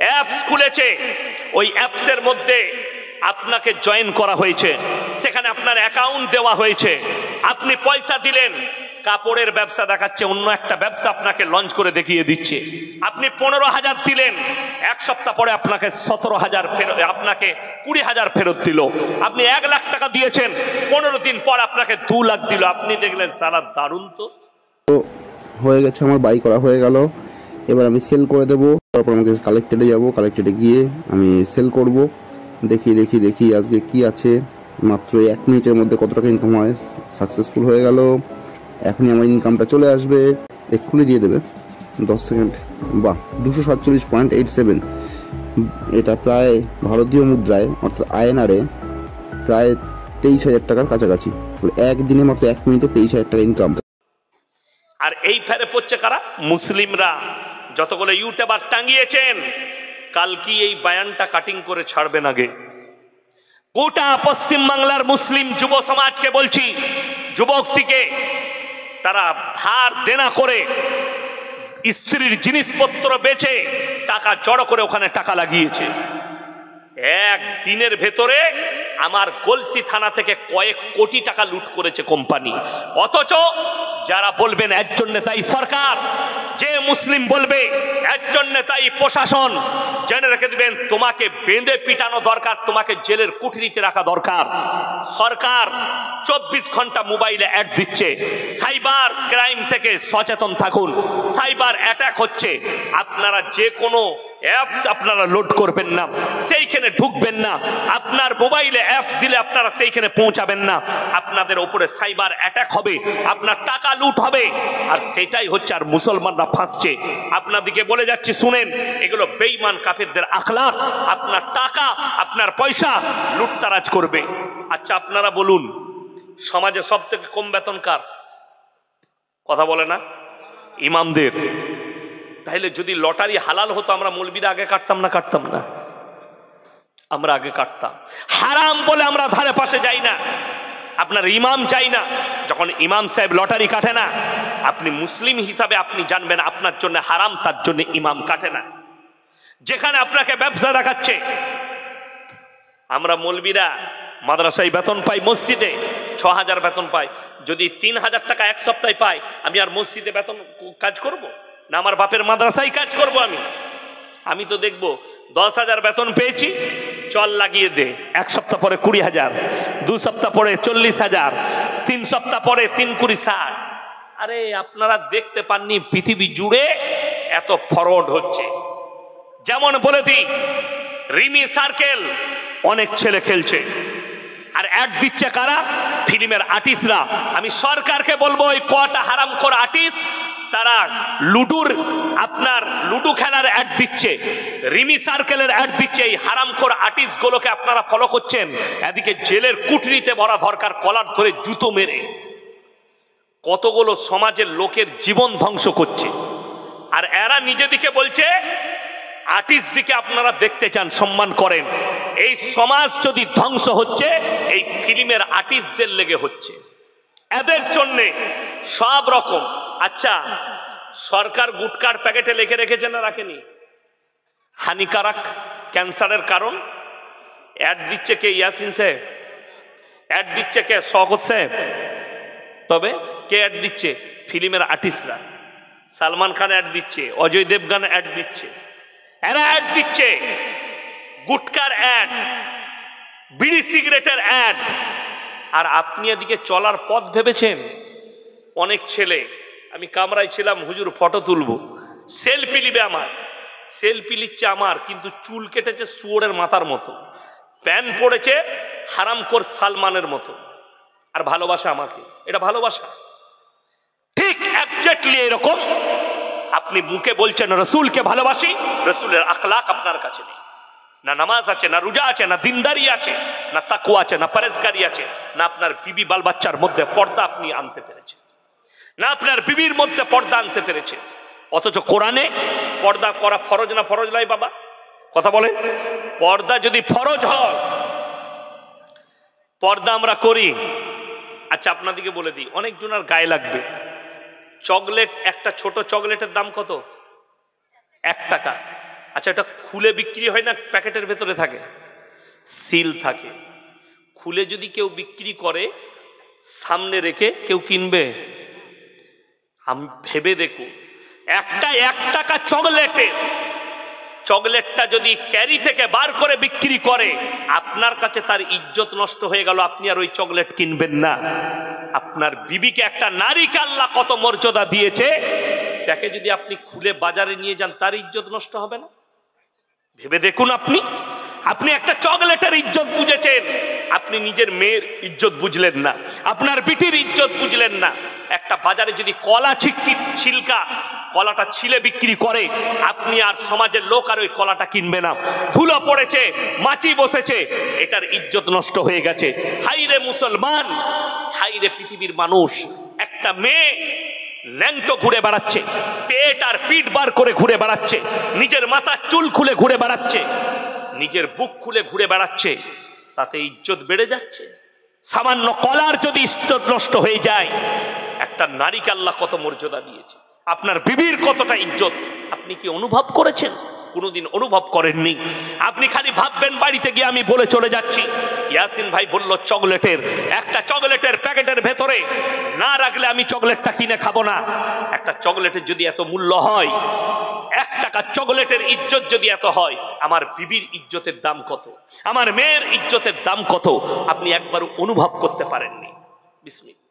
Apps খুলেছে, ওই অ্যাপসের মধ্যে আপনাকে জয়েন করা হয়েছে, সেখানে আপনার অ্যাকাউন্ট দেওয়া হয়েছে, আপনি পয়সা দিলেন, কাপড়ের ব্যবসা দেখাচ্ছে, অন্য একটা ব্যবসা আপনাকে লঞ্চ করে দেখিয়ে দিচ্ছে। আপনি 15,000 দিলেন, এক সপ্তাহ পরে আপনাকে 17,000 ফেরত, আপনাকে 20,000 ফেরত দিল। আপনি 1 লাখ টাকা দিয়েছেন, 15 দিন পর আপনাকে 2 লাখ দিল। আপনি দেখলেন সারা দারুণ তো হয়ে গেছে, আমার বাই করা হয়ে গেল। এবার আমি সেল করে দেবো, তারপর আমাকে কালেক্টেডে যাব, কালেক্টেডে গিয়ে আমি সেল করব। দেখি আজকে কি আছে। মাত্র 1 মিনিটের মধ্যে কত টাকা ইনকাম হয়। সাকসেসফুল হয়ে গেল, এখনই আমার ইনকামটা চলে আসবে, এক্ষুনি দিয়ে দেবে 10 সেকেন্ড। বাহ, 247.87, এটা প্রায় ভারতীয় মুদ্রায় অর্থাৎ আইএনআরে প্রায় 23,000 টাকার কাছাকাছি। একদিনে মাত্র 1 মিনিটে 23,000 টাকা ইনকাম। আর এই ফেরে পড়ছে কারা? মুসলিমরা। যতগুলো ইউটিউবার টাঙিয়েছেন, কাল কি এই বায়ানটা কাটিং করে ছাড়বেন আগে। গোটা পশ্চিম বাংলার মুসলিম যুব সমাজকে বলছি, যুবক থেকে তারা ধার দেনা করে স্ত্রীর জিনিসপত্র বেচে টাকা জড়ো করে ওখানে টাকা লাগিয়েছে। এক দিনের ভেতরে আমার গলসি থানা থেকে কয়েক কোটি টাকা লুট করেছে কোম্পানি। অথচ যারা বলবেন এর জন্য তাই সরকার, যে মুসলিম বলবে এর জন্য তাই প্রশাসন, জেনে রেখে দিবেন তোমাকে বেঁধে পিটানো দরকার, তোমাকে জেলের কুঠরিতে রাখা দরকার। সরকার 24 ঘন্টা মোবাইলে অ্যাড দিচ্ছে। সাইবার ক্রাইম থেকে সচেতন থাকুন, সাইবার অ্যাটাক হচ্ছে। আপনারা যে কোনো অ্যাপস আপনারা লোড করবেন না, সেইখানে ঢুকবেন না। আপনার মোবাইলে অ্যাপস দিলে আপনারা সেইখানে পৌঁছাবেন না, আপনাদের উপরে সাইবার অ্যাটাক হবে, আপনার টাকা লুট হবে। আর সেটাই হচ্ছে, আর মুসলমানরা ফাঁসছে। আপনাদেরকে বলে যাচ্ছি শুনেন, এগুলো বেঈমান কাফেরদের আখলাক। আপনার টাকা, আপনার পয়সা লুটতারাজ করবে। আচ্ছা আপনারা বলুন, সমাজে সব থেকে কম বেতন কার? কথা বলে না? ইমামদের। তাহলে যদি লটারি হালাল হতো, আমরা মৌলবীরা আগে কাটতাম না? আমরা আগে কাটতাম। হারাম বলে আমরা ধারে পাশে যাই না, আপনার ইমাম চাই না। যখন ইমাম সাহেব লটারি কাটে না, আপনি মুসলিম হিসাবে আপনি জানবেন আপনার জন্য হারাম, তার জন্য ইমাম কাটে না। যেখানে আপনাকে ব্যবসা দেখাচ্ছে, আমরা মৌলবীরা মাদ্রাসায় বেতন পাই, মসজিদে 6,000 বেতন পাই। যদি 3,000 টাকা এক সপ্তাহে পাই, আমি আর মসজিদে বেতন কাজ করব না? আমার বাপের মাদ্রাসায় কাজ করব আমি তো দেখবো 10,000 বেতন পেয়েছি, চল লাগিয়ে দে। 1 সপ্তাহ পরে 20,000, 2 সপ্তাহ পরে 40,000, 3 সপ্তাহ পরে 3 20 60। আরে আপনারা দেখতে পাননি পৃথিবী জুড়ে এত ফরওয়ার্ড হচ্ছে। যেমন বলে দিই, রিমি সার্কেল অনেক ছেলে খেলছে, আর অ্যাড দিচ্ছে কারা? ফিল্মের আর্টিস্টরা। আমি সরকারকে বলবো, ওই কটা হারামখোর আর্টিস্ট, তারা লুডু খেলার অ্যাড দিচ্ছে, রিমি সার্কেলের অ্যাড দিচ্ছে। এই হারামখোর আর্টিস্ট গুলোকে আপনারা ফলো করছেন। এদিকে জেলের কুঠরিতে ভরা দরকার, কলার ধরে জুতো মেরে কতগুলো সমাজের লোকের জীবন ধ্বংস করছে। আর এরা নিজেদিকে বলছে আর্টিস্ট দিকে আপনারা দেখতে চান, সম্মান করেন। এই সমাজ যদি ধ্বংস হচ্ছে, এই ফিল্মের আর্টিস্টদের লেগে হচ্ছে, এদের জন্যে সব রকম। আচ্ছা, সরকার গুটকার প্যাকেটে লিখে রেখেছে না রাখেনি? হানিকারক, ক্যান্সারের কারণ। অ্যাড দিচ্ছে কে? ইয়াসিন সাহেব। অ্যাড দিচ্ছে কে? শওকত সাহেব। তবে কে অ্যাড দিচ্ছে? ফিল্মের আর্টিস্টরা। সালমান খান অ্যাড দিচ্ছে, অজয় দেবগান অ্যাড দিচ্ছে, এরা অ্যাড দিচ্ছে। গুটকার অ্যাড, বিড়ি সিগারেটের অ্যাড। আর আপনি এদিকে চলার পথ ভেবেছেন। অনেক ছেলে, আমি কামরায় ছিলাম, হুজুর ফটো তুলবো, সেলফি নিবে আমার, সেলফি নিচ্ছে আমার, কিন্তু চুল কেটেছে শুয়োরের মাথার মতো, প্যান্ট পড়েছে হারামখোর সালমানের মতো, আর ভালোবাসা আমাকে। এটা ভালোবাসা? ঠিক এক্স্যাক্টলি এরকম। আপনি মুখে বলছেন রসুলকে ভালোবাসি, রসুলের আখলাক আপনার কাছে নেই। না নামাজ আছে, না রোজা আছে, না দিনদারি আছে, না তাকওয়া আছে, না পরেজগারি আছে, না আপনার বিবি বাল বাচ্চার মধ্যে পর্দা আপনি আনতে পেরেছেন, না আপনার বিবির মধ্যে পর্দা আনতে পেরেছে। অথচ কোরআনে পর্দা করা ফরজ না ফরজ নয় বাবা? কথা বলেন। পর্দা যদি ফরজ হয়, পর্দা আমরা করি। আচ্ছা আপনাদেরকে বলে দিই, অনেকজনের গায়ে লাগবে, চকলেট, একটা ছোট চকলেটের দাম কত? 1 টাকা। আচ্ছা, এটা খুলে বিক্রি হয় না প্যাকেটের ভেতরে থাকে? সিল থাকে। খুলে যদি কেউ বিক্রি করে সামনে রেখে কেউ কিনবে? আমি ভেবে দেখুন, একটা 1 টাকা চকলেটটা যদি ক্যারি থেকে বার করে বিক্রি করে, আপনার কাছে তার ইজ্জত নষ্ট হয়ে গেল, আপনি আর ওই চকলেট কিনবেন না। আপনার বিবিকে একটা নারীকে আল্লাহ কত মর্যাদা দিয়েছে, তাকে যদি আপনি খুলে বাজারে নিয়ে যান, তার ইজ্জত নষ্ট হবে না? ভেবে দেখুন। আপনি একটা চকলেটের ইজ্জত বুঝেছেন, আপনি নিজের মেয়ের ইজ্জত বুঝলেন না, আপনার বিটির ইজ্জত বুঝলেন না। একটা বাজারে যদি কলা ছিলকা কলাটা ছিলে বিক্রি করে, আপনি আর সমাজের লোক আর ওই কলাটা কিনবে না। ধুলো পড়েছে, মাছি বসেছে, এটার ইজ্জত নষ্ট হয়ে গেছে। হাইরে মুসলমান, হাইরে পৃথিবীর মানুষ, একটা মেয়ে ল্যাংটো ঘুরে বেড়াচ্ছে, পেট আর পিঠ বার করে ঘুরে বেড়াচ্ছে, নিজের মাথার চুল খুলে ঘুরে বেড়াচ্ছে, নিজের বুক খুলে ঘুরে বেড়াচ্ছে, তাতে ইজ্জত বেড়ে যাচ্ছে। সামান্য কলার যদি ইজ্জত নষ্ট হয়ে যায়, একটা নারীকে আল্লাহ কত মর্যাদা দিয়েছে, আপনার বিবির কতটা ইজ্জত আপনি কি অনুভব করেছেন? কোনোদিন অনুভব করেননি। আপনি খালি ভাববেন বাড়িতে গিয়ে আমি বলে চলে যাচ্ছি। ইয়াসিন ভাই বলল একটা চকলেটের প্যাকেটের ভেতরে না রাখলে আমি চকলেটটা কিনে খাবো না। একটা চকলেটের যদি এত মূল্য হয়, 1 টাকা চকলেটের ইজ্জত যদি এত হয়, আমার বিবির ইজ্জতের দাম কত, আমার মেয়ের ইজ্জতের দাম কত, আপনি একবারও অনুভব করতে পারেননি। বিসমিল্লাহ।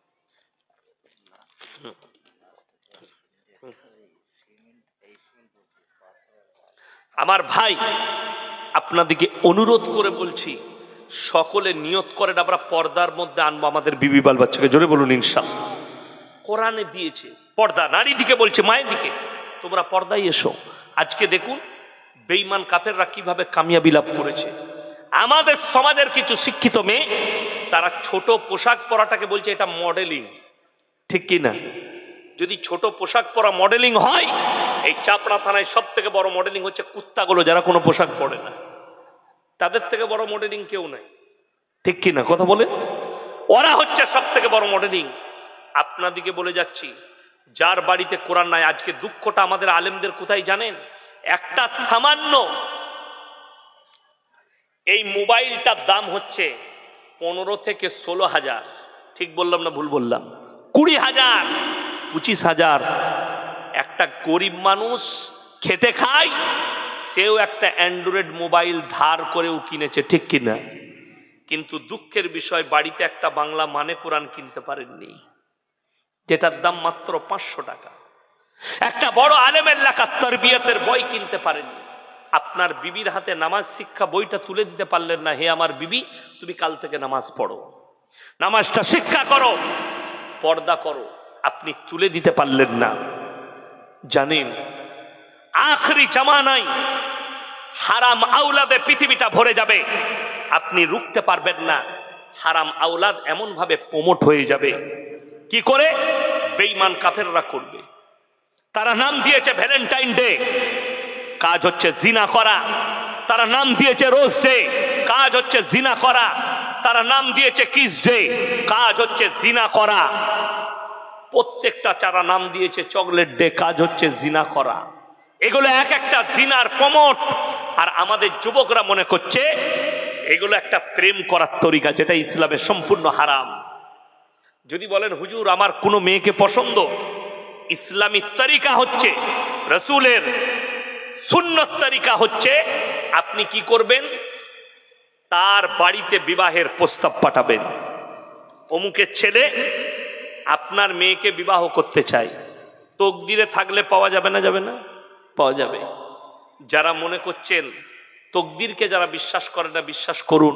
আমার ভাই, আপনাদেরকে অনুরোধ করে বলছি, সকলে নিয়ত করেন আমরা পর্দার মধ্যে আনবো আমাদের বিবি বাল বাচ্চাকে। জোরে বলুন ইনশাআল্লাহ। কোরআনে দিয়েছে পর্দা, নারী দিকে বলছে, মায়ের দিকে তোমরা পর্দায় এসো। আজকে দেখুন বেঈমান কাফেররা কিভাবে কামিয়াবি লাভ করেছে। আমাদের সমাজের কিছু শিক্ষিত মেয়ে, তারা ছোট পোশাক পরাটাকে বলছে এটা মডেলিং, ঠিক কি না? যদি ছোট পোশাক পরা মডেলিং হয়, এই চাপড়া থানায় সব থেকে বড় মডেলিং হচ্ছে কুত্তাগুলো, যারা কোনো পোশাক পরে না। তাদের থেকে বড় মডেলিং কেউ নাই, ঠিক কি না? কথা বলে, ওরা হচ্ছে সব থেকে বড় মডেলিং। আপনাদিকে বলে যাচ্ছি, যার বাড়িতে কোরআন নাই, আজকে দুঃখটা আমাদের আলেমদের কোথায় জানেন? একটা সামান্য এই মোবাইলটার দাম হচ্ছে 15 থেকে 16,000, ঠিক বললাম না ভুল বললাম? 20,000, 25,000। একটা গরিব মানুষ খেটে খায়, সেও একটা অ্যান্ড্রয়েড মোবাইল ধার করেও কিনেছে, ঠিক কিনা? কিন্তু দুঃখের বিষয়, বাড়িতে একটা বাংলা মানে কোরআন কিনতে পারেননি, যেটার দাম মাত্র 500 টাকা। একটা বড় আলেমের লেখা তরবিয়তের বই কিনতে পারেননি। আপনার বিবির হাতে নামাজ শিক্ষা বইটা তুলে দিতে পারলেন না, হে আমার বিবি তুমি কাল থেকে নামাজ পড়ো, নামাজটা শিক্ষা করো, পর্দা করো, আপনি তুলে দিতে পারলেন না। জানেন আখরি জামানায় হারাম আওলাদে পৃথিবীটা ভরে যাবে, আপনি রুখতে পারবেন না। হারাম আওলাদ এমন ভাবে প্রমোট হয়ে যাবে, কি করে? বেঈমান কাফেররা করবে। তারা নাম দিয়েছে ভ্যালেন্টাইন ডে, কাজ হচ্ছে জিনা করা। তারা নাম দিয়েছে রোজ ডে, কাজ হচ্ছে জিনা করা। তারা নাম দিয়েছে কিস ডে, কাজ হচ্ছে জিনা করা। প্রত্যেকটা চারা নাম দিয়েছে চকলেট ডে, কাজ হচ্ছে জিনা করা। এগুলো এক একটা জিনার প্রমোট। আর আমাদের যুবকরা মনে করছে এগুলো একটা প্রেম করার তরিকা, যেটা ইসলামে সম্পূর্ণ হারাম। যদি বলেন হুজুর আমার কোনো মেয়েকে পছন্দ, ইসলামী তরিকা হচ্ছে, রসুলের সুন্নত তরিকা হচ্ছে, আপনি কি করবেন? তার বাড়িতে বিবাহের প্রস্তাব পাঠাবেন। অমুকের ছেলে আপনার মেয়েকে বিবাহ করতে চায়, তকদিরে থাকলে পাওয়া যাবে না? যাবে না? পাওয়া যাবে। যারা মনে করছেন তকদিরকে, যারা বিশ্বাস করে না, বিশ্বাস করুন,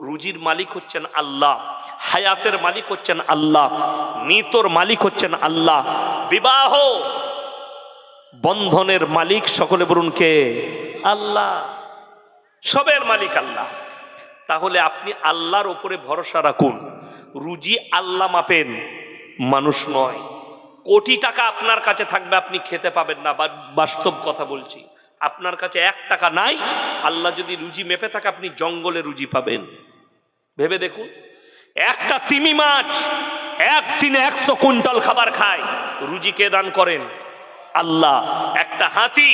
রুজির মালিক হচ্ছেন আল্লাহ, হায়াতের মালিক হচ্ছেন আল্লাহ, মৃত্যুর মালিক হচ্ছেন আল্লাহ, বিবাহ বন্ধনের মালিক সকলে বলুন কে? আল্লাহ। সবের মালিক আল্লাহ। তাহলে আপনি আল্লাহর উপরে ভরসা রাখুন। রুজি আল্লাহ মাপেন, মানুষ নয়। কোটি টাকা আপনার কাছে থাকবে, আপনি খেতে পাবেন না। বাস্তব কথা বলছি, আপনার কাছে 1 টাকা নাই, আল্লাহ যদি রুজি মেপে থাকে, আপনি জঙ্গলে রুজি পাবেন। ভেবে দেখুন, একটা তিমি মাছ একদিনে 100 কুইন্টাল খাবার খায়, রুজি কে দান করেন? আল্লাহ একটা হাতি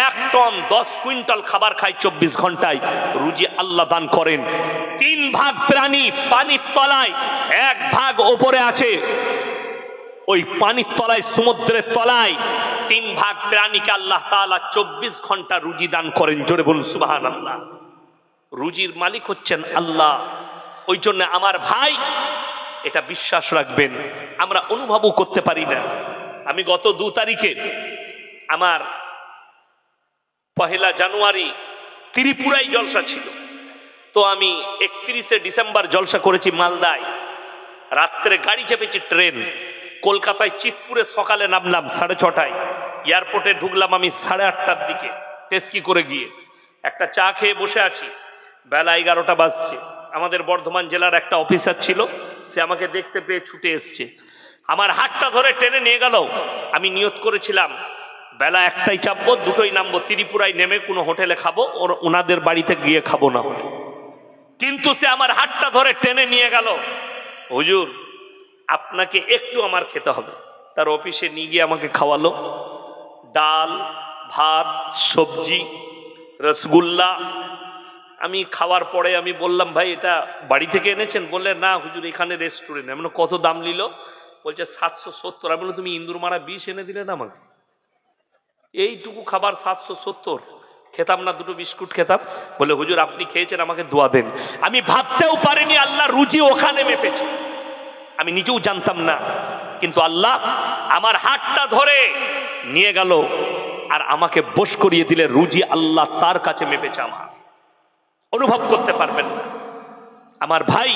1 টন 10 কুইন্টাল খাবার খায় 24 ঘন্টায়, রুজি আল্লাহ দান করেন। 3 ভাগ প্রাণী পানির তলায়, 1 ভাগ ওপরে আছে। ওই পানির তলায়, সমুদ্রের তলায় 3 ভাগ প্রাণীকে আল্লাহ তাআলা 24 ঘন্টা রুজি দান করেন। জোরে বলুন সুবহানাল্লাহ। রুজির মালিক হচ্ছেন আল্লাহ। ওই জন্য আমার ভাই এটা বিশ্বাস রাখবেন, আমরা অনুভবও করতে পারি না। আমি গত 2 তারিখে আমার 1 জানুয়ারি ত্রিপুরায় জলসা ছিল, তো আমি 31শে ডিসেম্বর জলসা করেছি মালদায়। রাত্রে গাড়ি চেপেছি ট্রেন, কলকাতায় চিতপুরে সকালে নামলাম 6:30টায়, এয়ারপোর্টে ঢুকলাম আমি 8:30টার দিকে টেস্কি করে গিয়ে। একটা চা খেয়ে বসে আছি, বেলা 11টা বাজছে। আমাদের বর্ধমান জেলার একটা অফিসার ছিল, সে আমাকে দেখতে পেয়ে ছুটে এসছে, আমার হাতটা ধরে টেনে নিয়ে গেল। আমি নিয়ত করেছিলাম বেলা 1টায় চাপবো, 2টোয় নামবো, ত্রিপুরায় নেমে কোনো হোটেলে খাবো, ওনাদের বাড়িতে গিয়ে খাবো না হলে। কিন্তু সে আমার হাতটা ধরে টেনে নিয়ে গেল, হুজুর আপনাকে একটু আমার খেতে হবে। তার অফিসে নিয়ে গিয়ে আমাকে খাওয়ালো, ডাল ভাত সবজি রসগোল্লা। আমি খাওয়ার পরে আমি বললাম, ভাই এটা বাড়ি থেকে এনেছেন? বললে না হুজুর এখানে রেস্টুরেন্ট। আমি বললাম, কত দাম নিল? বলছে 770। আমি বললাম, তুমি ইন্দুর মারা বিষ এনে দিলে না আমাকে? এইটুকু খাবার 770? খেতাম না, 2টো বিস্কুট খেতাম। বলে হুজুর আপনি খেয়েছেন, আমাকে দোয়া দেন। আমি ভাবতেও পারিনি আল্লাহ রুজি ওখানে মেপেছে, আমি নিজেও জানতাম না। কিন্তু আল্লাহ আমার হাতটা ধরে নিয়ে গেল আর আমাকে বশ করিয়ে দিলে, রুজি আল্লাহ তার কাছে মেপেছে, আমার অনুভব করতে পারবেন না আমার ভাই।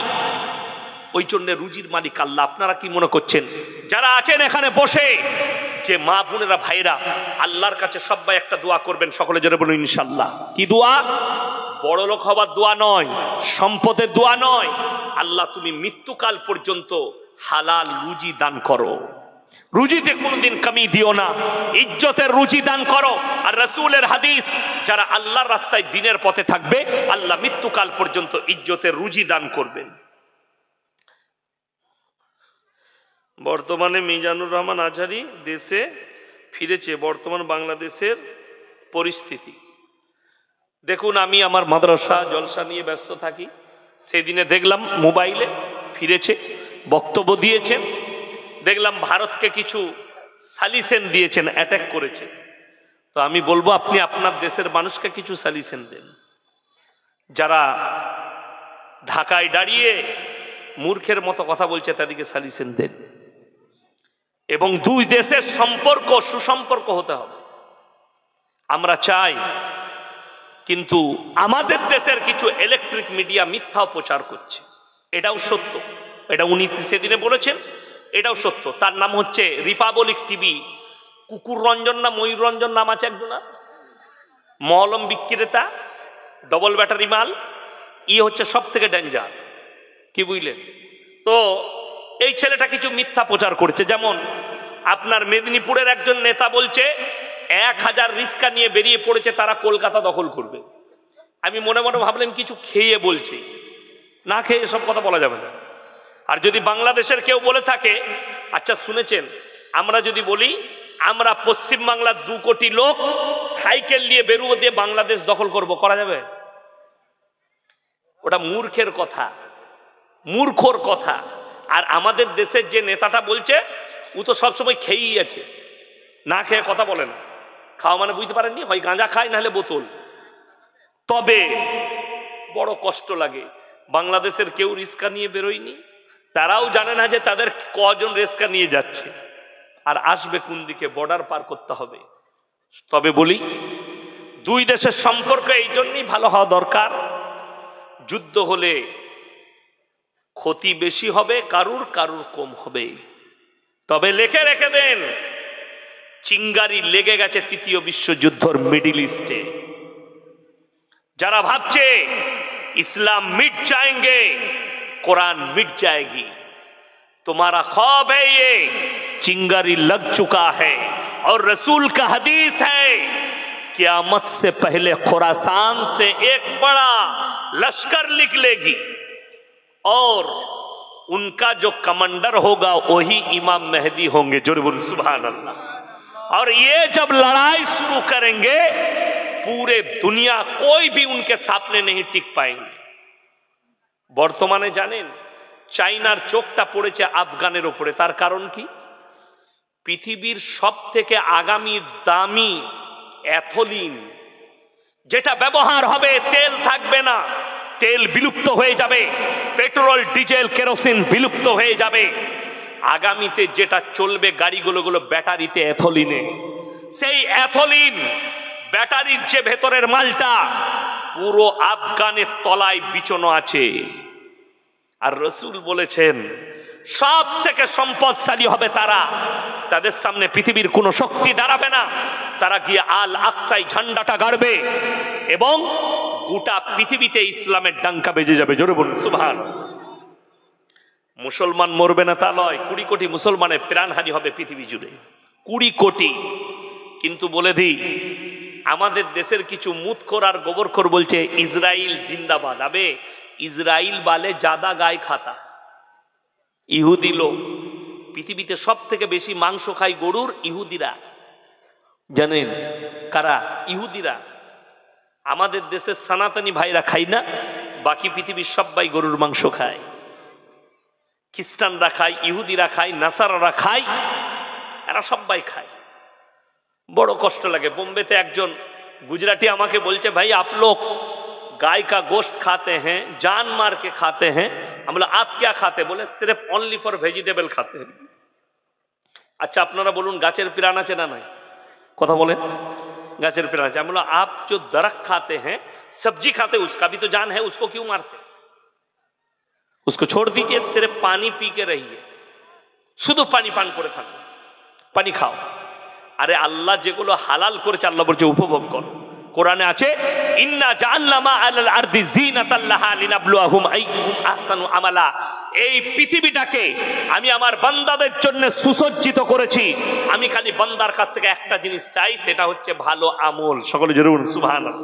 ওই জন্য রুজির মালিক আল্লাহ। আপনারা কি মনে করছেন যারা আছেন এখানে বসে, যে মা বোনেরা ভাইরা, আল্লাহর কাছে সবাই একটা দোয়া করবেন, সকলে জোরে বলুন ইনশাআল্লাহ। কি দোয়া? বড় লোক হবার দোয়া নয়, সম্পদের দোয়া নয়। আল্লাহ তুমি মৃত্যুকাল পর্যন্ত হালাল রুজি দান করো, রুজিতে কোনোদিন কমি দিও না, ইজ্জতের রুজি দান করো। আর রাসূলের হাদিস, যারা আল্লাহর রাস্তায় দ্বীনের পথে থাকবে, আল্লাহ মৃত্যুকাল পর্যন্ত ইজ্জতের রুজি দান করবেন। বর্তমানে মিজানুর রহমান আজহারি দেশে ফিরেছে। বর্তমান বাংলাদেশের পরিস্থিতি দেখুন। আমি আমার মাদ্রাসা জলসা নিয়ে ব্যস্ত থাকি, সেদিনে দেখলাম মোবাইলে ফিরেছে, বক্তব্য দিয়েছেন। দেখলাম ভারতকে কিছু সালিসেন দিয়েছেন, অ্যাটাক করেছে। তো আমি বলবো আপনি আপনার দেশের মানুষকে কিছু সালিসেন দেন। যারা ঢাকায় দাঁড়িয়ে মূর্খের মতো কথা বলছে তাদেরকে সালিসেন দেন। এবং 2 দেশের সম্পর্ক সুসম্পর্ক হতে হবে, আমরা চাই। কিন্তু আমাদের দেশের কিছু ইলেকট্রিক মিডিয়া মিথ্যা প্রচার করছে, এটাও সত্য। এটা উনি সেদিনে বলেছেন, এটাও সত্য। তার নাম হচ্ছে রিপাবলিক টিভি। কুকুর রঞ্জন না ময়ূর রঞ্জন নাম আছে একজনা, মলম বিক্রেতা, ডবল ব্যাটারি মাল। হচ্ছে সব থেকে ডেঞ্জার, কি বুঝলেন? তো এই ছেলেটা কিছু মিথ্যা প্রচার করছে। যেমন আপনার মেদিনীপুরের একজন নেতা বলছে 1000 রিস্কা নিয়ে বেরিয়ে পড়েছে, তারা কলকাতা দখল করবে। আমি মনে মনে ভাবলাম কিছু খেয়ে বলছে, না খেয়ে এসব কথা বলা যাবে না। আর যদি বাংলাদেশের কেউ বলে থাকে, আচ্ছা শুনেছেন, আমরা যদি বলি আমরা পশ্চিম বাংলার 2 কোটি লোক সাইকেল নিয়ে বেরুবো, দিয়ে বাংলাদেশ দখল করব, করা যাবে? ওটা মূর্খের কথা, মূর্খর কথা। আর আমাদের দেশের যে নেতাটা বলছে, ও তো সবসময় খেয়েই আছে, না খেয়ে কথা বলে না। খাওয়া মানে বুঝতে পারেননি, হয় গাঁজা খায় নাহলে বোতল। তবে বড় কষ্ট লাগে, বাংলাদেশের কেউ রিস্কা নিয়ে বেরোয়নি, তারাও জানে না যে তাদের কজন রিস্কা নিয়ে যাচ্ছে আর আসবে কোন দিকে, বর্ডার পার করতে হবে। তবে বলি 2 দেশের সম্পর্ক এই জন্যই ভালো হওয়া দরকার। যুদ্ধ হলে ক্ষতি বেশি হবে, কারুর কারুর কম হবে। তবে লেখে রেখে দেন, চিঙ্গারি লেগে গেছে 3য় বিশ্বযুদ্ধর মিডিল ইস্টে। যারা ভাবছে इस्लाम मिट जाएंगे, कुरान मिट जाएगी, तुम्हारा ख्वाब है ये, चिंगारी लग चुका है। और रसूल का हदीस है, क़यामत से पहले खुरासान से एक बड़ा लश्कर निकलेगी और उनका जो कमांडर होगा वही इमाम मेहदी होंगे। जोर बोल सुभान अल्लाह। और ये जब लड़ाई शुरू करेंगे पूरे दुनिया कोई भी उनके सामने नहीं टिक पाएंगे। বর্তমানে জানেন চাইনার চোখটা পড়েছে আফগানের উপরে, তার কারণ কি? পৃথিবীর সব থেকে আগামী দামি এথলিন যেটা ব্যবহার হবে, তেল থাকবে না, তেল বিলুপ্ত হয়ে যাবে, পেট্রোল ডিজেল কেরোসিন বিলুপ্ত হয়ে যাবে। আগামীতে যেটা চলবে গাড়িগুলো ব্যাটারিতে, এথলিনে। সেই এথলিন ব্যাটারির যে ভেতরের মালটা পুরো আফগানের তলায় বিছানো আছে। আর রাসূল বলেছেন সব থেকে সম্পদশালী হবে তারা, তাদের সামনে পৃথিবীর কোনো শক্তি দাঁড়াবে না। তারা গিয়ে আল আকসায় ঝান্ডাটা গাড়বে এবং গোটা পৃথিবীতে ইসলামের ডাঙ্কা বেজে যাবে। জোরে বলুন সুবহানাল্লাহ। মুসলমান মরবে না তা নয়, 20 কোটি মুসলমানের প্রাণহানি হবে পৃথিবী জুড়ে, 20 কোটি। কিন্তু বলে দিই, আমাদের দেশের কিছু মুতখোর আর গোবরখোর বলছে ইসরাইল জিন্দাবাদ। আবে ইসরাইল বালে জাদা গায়ে খাতা ইহুদি লোক। পৃথিবীতে সব থেকে বেশি মাংস খায় গরুর ইহুদিরা। জানেন কারা? ইহুদিরা। আমাদের দেশের সনাতনী ভাইরা খায় না, বাকি পৃথিবীর সবাই গরুর মাংস খায়। খ্রিস্টানরা খায়, ইহুদিরা খায়, নাসারারা খায়, এরা সবাই খায়। বড় কষ্ট লাগে। বোম্বেতে একজন गुजराती আমাকে বলছে, भाई आप लोग गाय का गोश्त खाते हैं, जान मार के खाते हैं। हम बोला आप क्या खाते? बोले सिर्फ ओनली फॉर वेजिटेबल खाते हैं। अच्छा আপনারা বলুন গাছের প্রাণ আছে না নাই? কথা বলেন, গাছের প্রাণ আছে। আমি বললাম आप जो दरख्त खाते हैं, सब्जी खाते, उसका भी तो जान है, उसको क्यों मारते? उसको छोड़ दीजिए, सिर्फ पानी पी के रहिए, শুধু পানি পান করে থাকো, পানি খাও। আরে আল্লাহ যেগুলো হালাল করেছে আল্লাহ বলছে উপভোগ করো। কোরআনে আছে ইন্না জাআলনা মা আলাল আরদি জিনাতাল লাহা লিনাবলুয়াহুম আইয়ুহুম আহসানু আমালা। এই পৃথিবীটাকে আমি আমার বান্দাদের জন্য সুসজ্জিত করেছি। আমি খালি বান্দার কাছ থেকে একটা জিনিস চাই, সেটা হচ্ছে ভালো আমল। সকলে জোরে বলুন সুবহানাল্লাহ।